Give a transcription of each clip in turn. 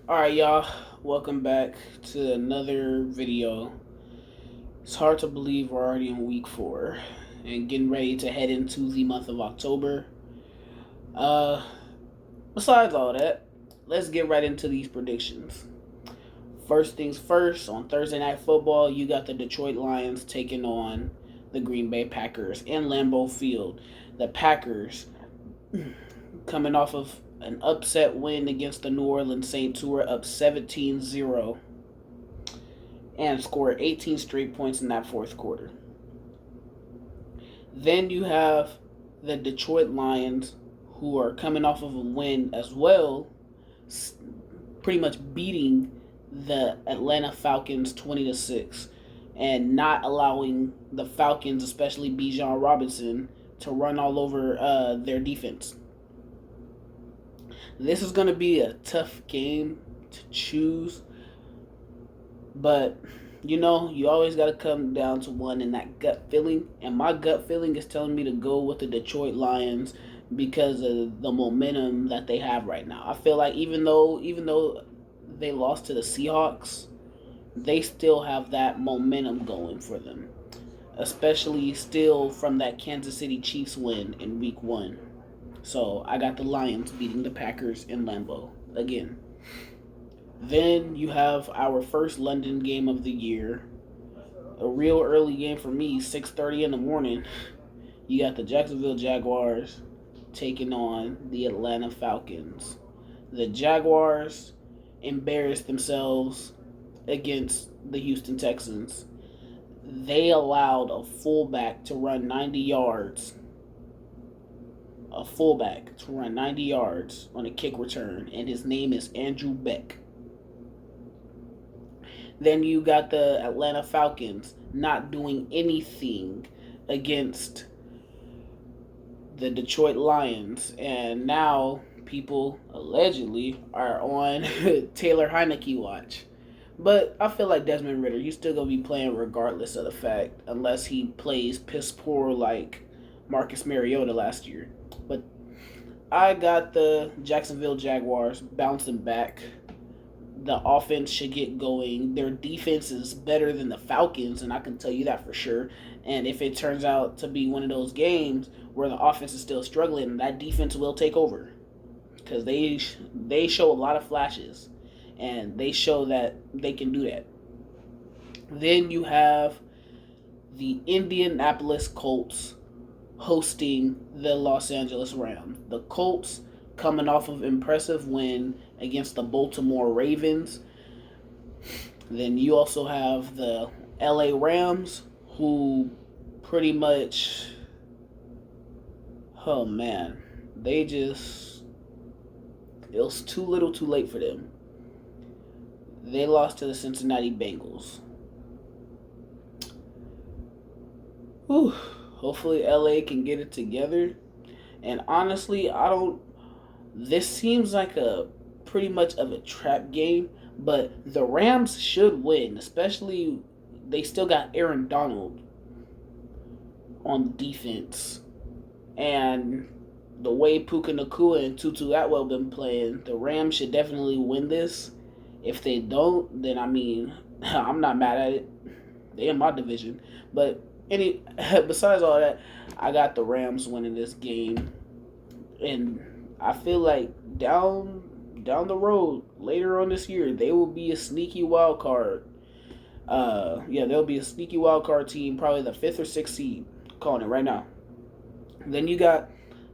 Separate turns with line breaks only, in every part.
Alright, y'all. Welcome back to another video. It's hard to believe we're already in week 4 and getting ready to head into the month of October. Uh, Besides all that, let's get right into these predictions. First things first, on Thursday Night Football, you got the Detroit Lions taking on the Green Bay Packers in Lambeau Field. The Packers coming off of an upset win against the New Orleans Saints, who were up 17-0 and scored 18 straight points in that fourth quarter. Then you have the Detroit Lions, who are coming off of a win as well, pretty much beating the Atlanta Falcons 20-6 and not allowing the Falcons, especially Bijan Robinson, to run all over their defense. This is going to be a tough game to choose, but you always got to come down to one in that gut feeling. And my gut feeling is telling me to go with the Detroit Lions because of the momentum that they have right now. I feel like even though they lost to the Seahawks, they still have that momentum going for them, especially still from that Kansas City Chiefs win in week 1. So I got the Lions beating the Packers in Lambeau again. Then you have our first London game of the year. A real early game for me, 6:30 in the morning. You got the Jacksonville Jaguars taking on the Atlanta Falcons. The Jaguars embarrassed themselves against the Houston Texans. They allowed a fullback to run 90 yards. A fullback to run 90 yards on a kick return, and his name is Andrew Beck. Then you got the Atlanta Falcons not doing anything against the Detroit Lions, and now people allegedly are on Taylor Heineke watch. But I feel like Desmond Ridder, he's still going to be playing regardless of the fact, unless he plays piss poor like Marcus Mariota last year. But I got the Jacksonville Jaguars bouncing back. The offense should get going. Their defense is better than the Falcons, and I can tell you that for sure. And if it turns out to be one of those games where the offense is still struggling, that defense will take over because they show a lot of flashes, and they show that they can do that. Then you have the Indianapolis Colts hosting the Los Angeles Rams. The Colts coming off of impressive win against the Baltimore Ravens. Then you also have the LA Rams, who pretty much, oh man, it was too little too late for them. They lost to the Cincinnati Bengals. Whew. Hopefully LA can get it together. And honestly, this seems like a pretty much of a trap game, but the Rams should win, especially they still got Aaron Donald on defense. And the way Puka Nacua and Tutu Atwell been playing, the Rams should definitely win this. If they don't, then I'm not mad at it. They in my division. But besides all that, I got the Rams winning this game. And I feel like down the road later on this year, they will be a sneaky wild card. They'll be a sneaky wild card team, probably the 5th or 6th seed. I'm calling it right now. Then you got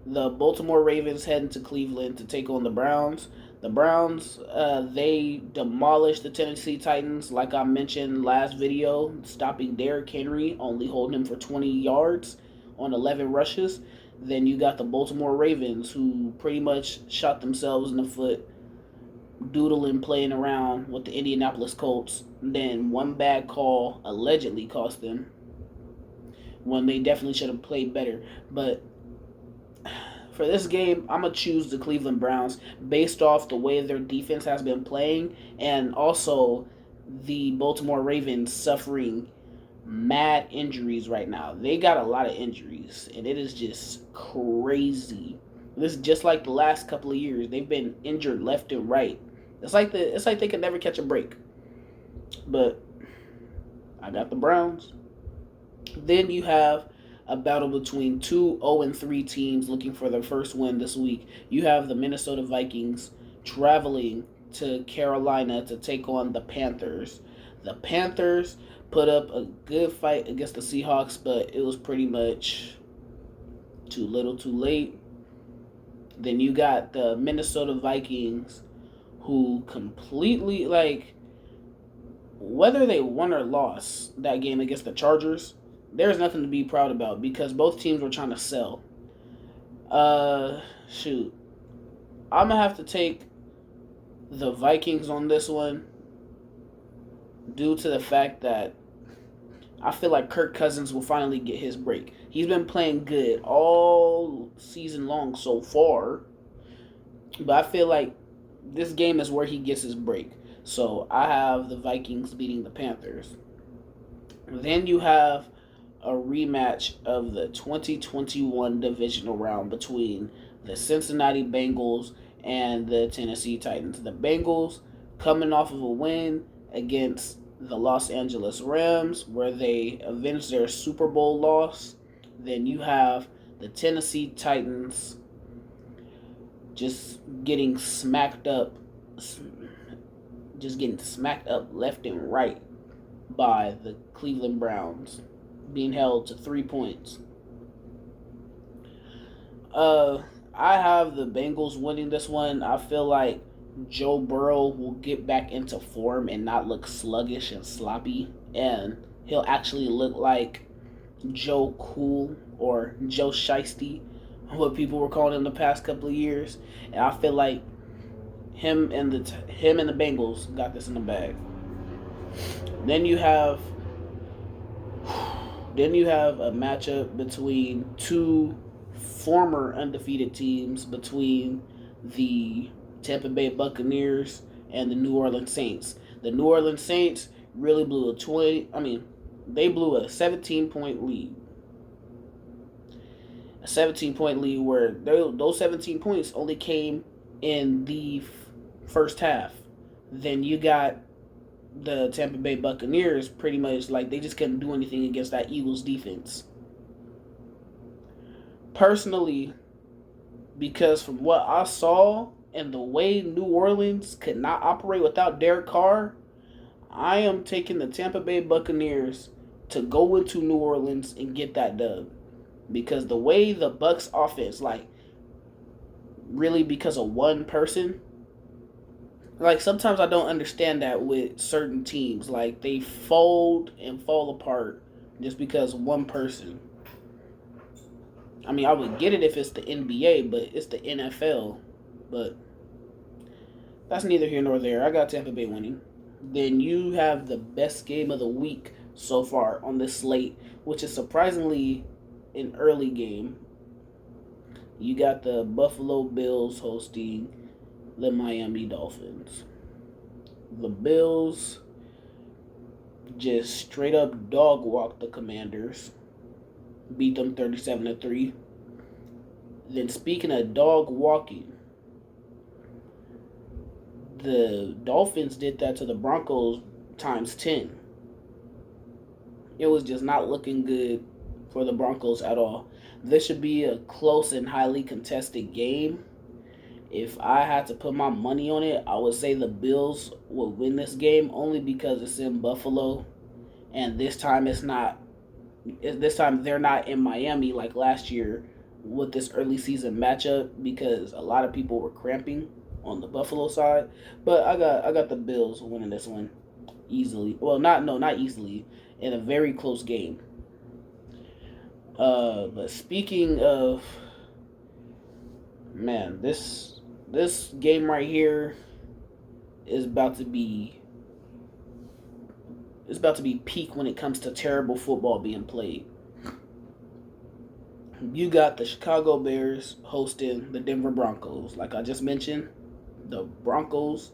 the Baltimore Ravens heading to Cleveland to take on the Browns. The Browns, they demolished the Tennessee Titans, like I mentioned last video, stopping Derrick Henry, only holding him for 20 yards on 11 rushes. Then you got the Baltimore Ravens, who pretty much shot themselves in the foot, doodling, playing around with the Indianapolis Colts. Then one bad call allegedly cost them, when they definitely should have played better. But for this game, I'm going to choose the Cleveland Browns based off the way their defense has been playing, and also the Baltimore Ravens suffering mad injuries right now. They got a lot of injuries, and it is just crazy. This is just like the last couple of years. They've been injured left and right. It's like they can never catch a break. But I got the Browns. Then you have a battle between two 0-3 teams looking for their first win this week. You have the Minnesota Vikings traveling to Carolina to take on the Panthers. The Panthers put up a good fight against the Seahawks, but it was pretty much too little too late. Then you got the Minnesota Vikings who completely, like, whether they won or lost that game against the Chargers, there's nothing to be proud about because both teams were trying to sell. Shoot. I'm going to have to take the Vikings on this one due to the fact that I feel like Kirk Cousins will finally get his break. He's been playing good all season long so far, but I feel like this game is where he gets his break. So I have the Vikings beating the Panthers. Then you have a rematch of the 2021 divisional round between the Cincinnati Bengals and the Tennessee Titans. The Bengals coming off of a win against the Los Angeles Rams where they avenged their Super Bowl loss. Then you have the Tennessee Titans just getting smacked up left and right by the Cleveland Browns, being held to 3 points. I have the Bengals winning this one. I feel like Joe Burrow will get back into form and not look sluggish and sloppy, and he'll actually look like Joe Cool or Joe Shiesty, what people were calling him the past couple of years. And I feel like him and the Bengals got this in the bag. Then you have a matchup between two former undefeated teams, between the Tampa Bay Buccaneers and the New Orleans Saints. The New Orleans Saints really blew a 17-point lead. A 17-point lead where those 17 points only came in the first half. Then you got the Tampa Bay Buccaneers pretty much like they just couldn't do anything against that Eagles defense. Personally, because from what I saw and the way New Orleans could not operate without Derek Carr, I am taking the Tampa Bay Buccaneers to go into New Orleans and get that dub. Because the way the Bucs offense, like, really because of one person, like, sometimes I don't understand that with certain teams. Like, they fold and fall apart just because one person. I mean, I would get it if it's the NBA, but it's the NFL. But that's neither here nor there. I got Tampa Bay winning. Then you have the best game of the week so far on this slate, which is surprisingly an early game. You got the Buffalo Bills hosting the Miami Dolphins. The Bills just straight up dog walked the Commanders, beat them 37-3. Then speaking of dog walking, the Dolphins did that to the Broncos times 10. It was just not looking good for the Broncos at all. This should be a close and highly contested game. If I had to put my money on it, I would say the Bills will win this game only because it's in Buffalo, and this time it's not. This time they're not in Miami like last year with this early season matchup because a lot of people were cramping on the Buffalo side. But I got the Bills winning this one easily. Well, not easily, in a very close game. But speaking of, man, this game right here is about to be peak when it comes to terrible football being played. You got the Chicago Bears hosting the Denver Broncos. Like I just mentioned, the Broncos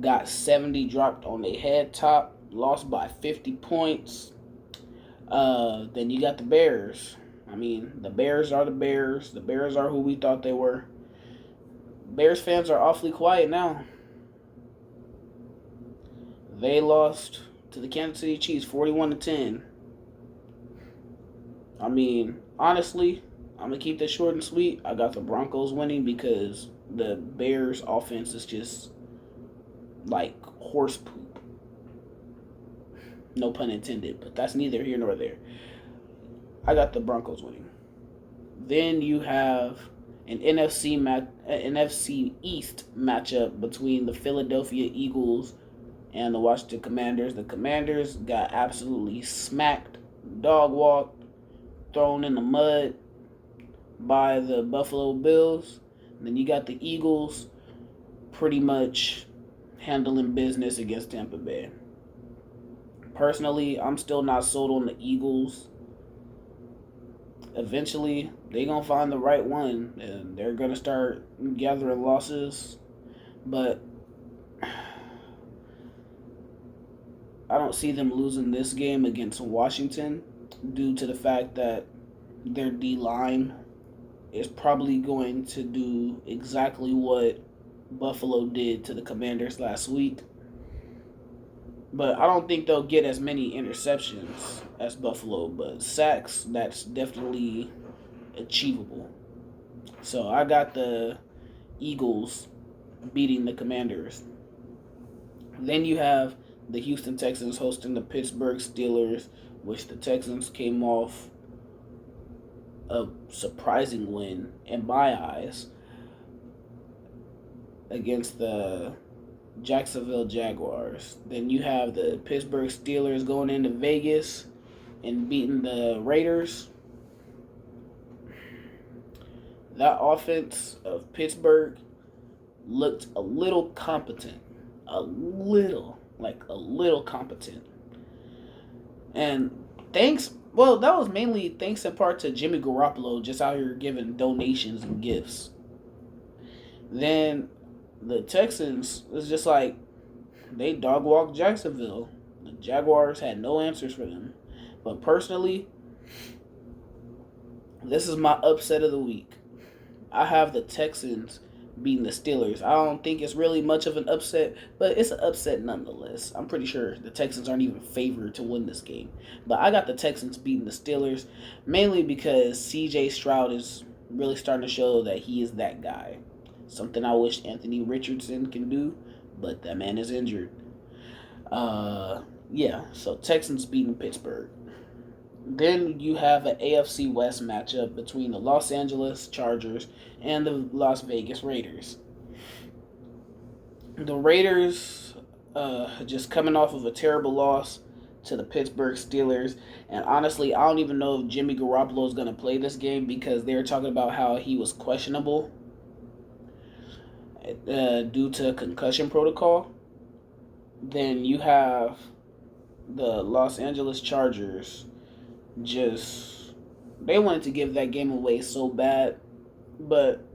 got 70 dropped on their head top, lost by 50 points. Then you got the Bears. I mean, the Bears are the Bears. The Bears are who we thought they were. Bears fans are awfully quiet now. They lost to the Kansas City Chiefs 41-10. I mean, honestly, I'm gonna keep this short and sweet. I got the Broncos winning because the Bears offense is just like horse poop. No pun intended, but that's neither here nor there. I got the Broncos winning. Then you have an NFC East matchup between the Philadelphia Eagles and the Washington Commanders. The Commanders got absolutely smacked, dog walked, thrown in the mud by the Buffalo Bills. And then you got the Eagles pretty much handling business against Tampa Bay. Personally, I'm still not sold on the Eagles. Eventually, they're going to find the right one and they're going to start gathering losses. But I don't see them losing this game against Washington due to the fact that their D line is probably going to do exactly what Buffalo did to the Commanders last week. But I don't think they'll get as many interceptions as Buffalo, but sacks, that's definitely achievable. So I got the Eagles beating the Commanders. Then you have the Houston Texans hosting the Pittsburgh Steelers, which the Texans came off a surprising win in my eyes against the Jacksonville Jaguars. Then you have the Pittsburgh Steelers going into Vegas and beating the Raiders. That offense of Pittsburgh looked a little competent. A little competent. And that was mainly thanks in part to Jimmy Garoppolo just out here giving donations and gifts. Then the Texans was just like, they dog walked Jacksonville. The Jaguars had no answers for them. But personally, this is my upset of the week. I have the Texans beating the Steelers. I don't think it's really much of an upset, but it's an upset nonetheless. I'm pretty sure the Texans aren't even favored to win this game. But I got the Texans beating the Steelers, mainly because CJ Stroud is really starting to show that he is that guy. Something I wish Anthony Richardson can do, but that man is injured. So Texans beating Pittsburgh. Then you have an AFC West matchup between the Los Angeles Chargers and the Las Vegas Raiders. The Raiders just coming off of a terrible loss to the Pittsburgh Steelers. And honestly, I don't even know if Jimmy Garoppolo is going to play this game because they're talking about how he was questionable due to concussion protocol. Then you have the Los Angeles Chargers they wanted to give that game away so bad, but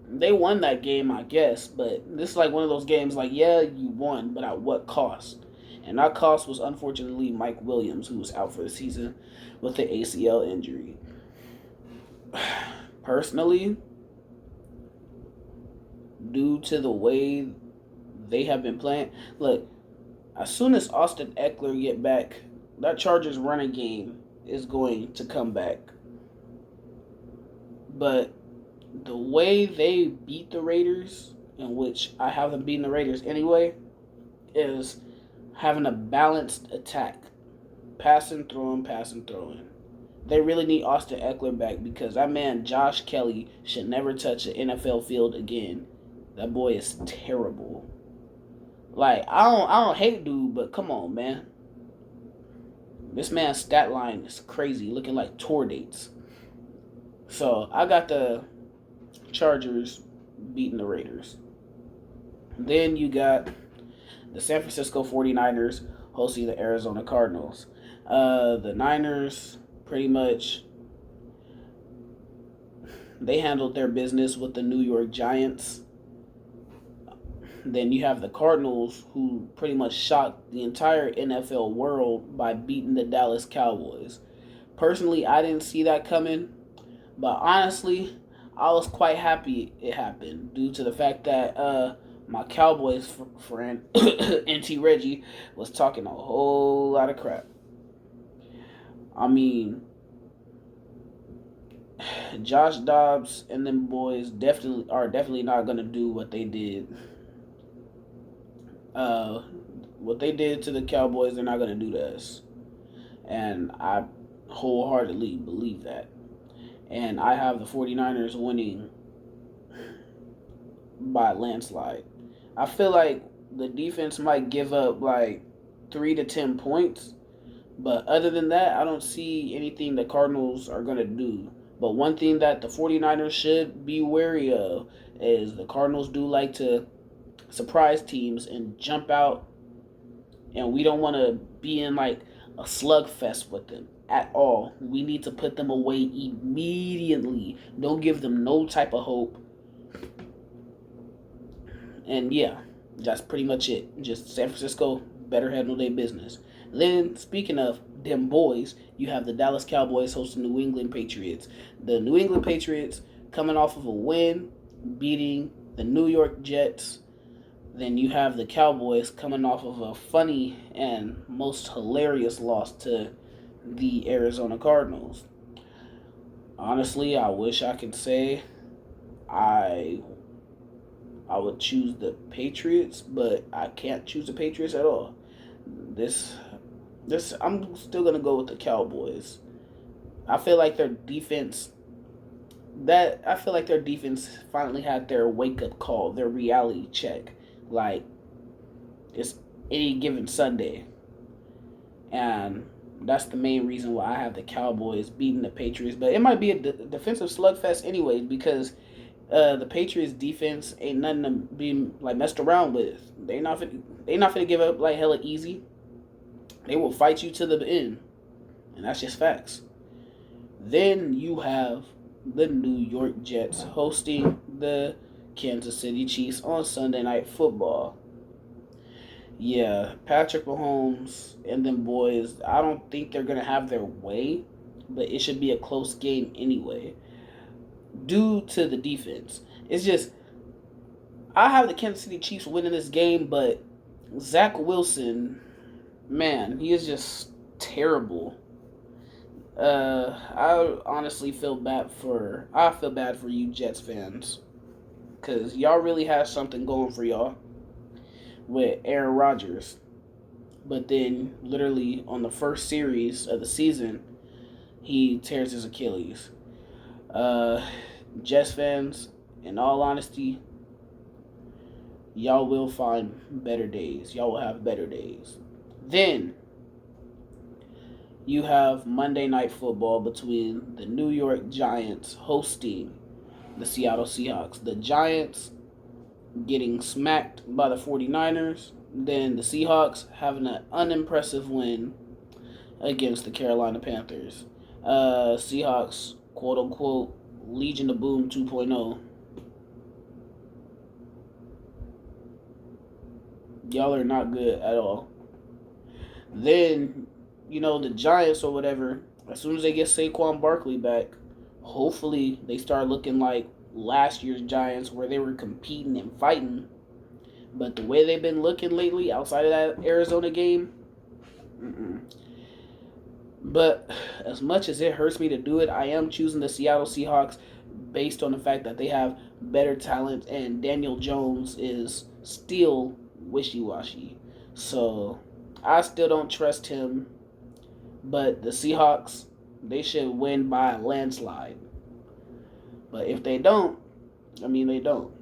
they won that game, I guess. But this is like one of those games like, yeah, you won, but at what cost? And that cost was unfortunately Mike Williams, who was out for the season with the ACL injury. Personally, due to the way they have been playing, look, as soon as Austin Eckler get back, that Chargers running game is going to come back. But the way they beat the Raiders, in which I have them beating the Raiders anyway, is having a balanced attack. Passing, throwing. They really need Austin Eckler back because that man Josh Kelly should never touch an NFL field again. That boy is terrible. Like, I don't hate dude, but come on, man. This man's stat line is crazy, looking like tour dates. So, I got the Chargers beating the Raiders. Then you got the San Francisco 49ers hosting the Arizona Cardinals. The Niners, pretty much, they handled their business with the New York Giants. Then you have the Cardinals, who pretty much shocked the entire NFL world by beating the Dallas Cowboys. Personally, I didn't see that coming, but honestly, I was quite happy it happened due to the fact that my Cowboys friend, NT Reggie, was talking a whole lot of crap. I mean, Josh Dobbs and them boys definitely not gonna do what they did. Uh, what they did to the Cowboys, they're not gonna do to us, and I wholeheartedly believe that. And I have the 49ers winning by a landslide. I feel like the defense might give up like 3 to 10 points, but other than that, I don't see anything the Cardinals are going to do. But one thing that the 49ers should be wary of is the Cardinals do like to surprise teams and jump out, and we don't want to be in like a slugfest with them at all. We need to put them away immediately. Don't give them no type of hope. And yeah, that's pretty much it. Just San Francisco better handle their business. Then, speaking of them boys, you have the Dallas Cowboys hosting New England Patriots. The New England Patriots coming off of a win, beating the New York Jets. Then you have the Cowboys coming off of a funny and most hilarious loss to the Arizona Cardinals. Honestly, I wish I could say I would choose the Patriots, but I can't choose the Patriots at all. This I'm still gonna go with the Cowboys. I feel like their defense finally had their wake up call, their reality check. Like, it's any given Sunday. And that's the main reason why I have the Cowboys beating the Patriots. But it might be a defensive slugfest anyways, because the Patriots defense ain't nothing to be like messed around with. They not finna give up like hella easy. They will fight you to the end, and that's just facts. Then you have the New York Jets hosting the Kansas City Chiefs on Sunday Night Football. Yeah, Patrick Mahomes and them boys, I don't think they're going to have their way, but it should be a close game anyway. Due to the defense. It's just, I have the Kansas City Chiefs winning this game, but Zach Wilson, man, he is just terrible. I honestly feel bad for you Jets fans, because y'all really have something going for y'all with Aaron Rodgers. But then, literally, on the first series of the season, he tears his Achilles. Jets fans, in all honesty, y'all will find better days. Y'all will have better days. Then, you have Monday Night Football between the New York Giants hosting the Seattle Seahawks. The Giants getting smacked by the 49ers. Then the Seahawks having an unimpressive win against the Carolina Panthers. Seahawks, quote unquote, Legion of Boom 2.0. Y'all are not good at all. Then, the Giants or whatever, as soon as they get Saquon Barkley back, hopefully they start looking like last year's Giants where they were competing and fighting. But the way they've been looking lately outside of that Arizona game, But as much as it hurts me to do it, I am choosing the Seattle Seahawks based on the fact that they have better talent and Daniel Jones is still wishy-washy. So I still don't trust him. But the Seahawks, they should win by a landslide. But if they don't, they don't.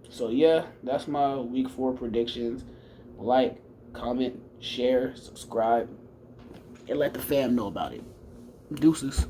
So yeah, that's my week 4 predictions. Like, comment, share, subscribe, and let the fam know about it. Deuces.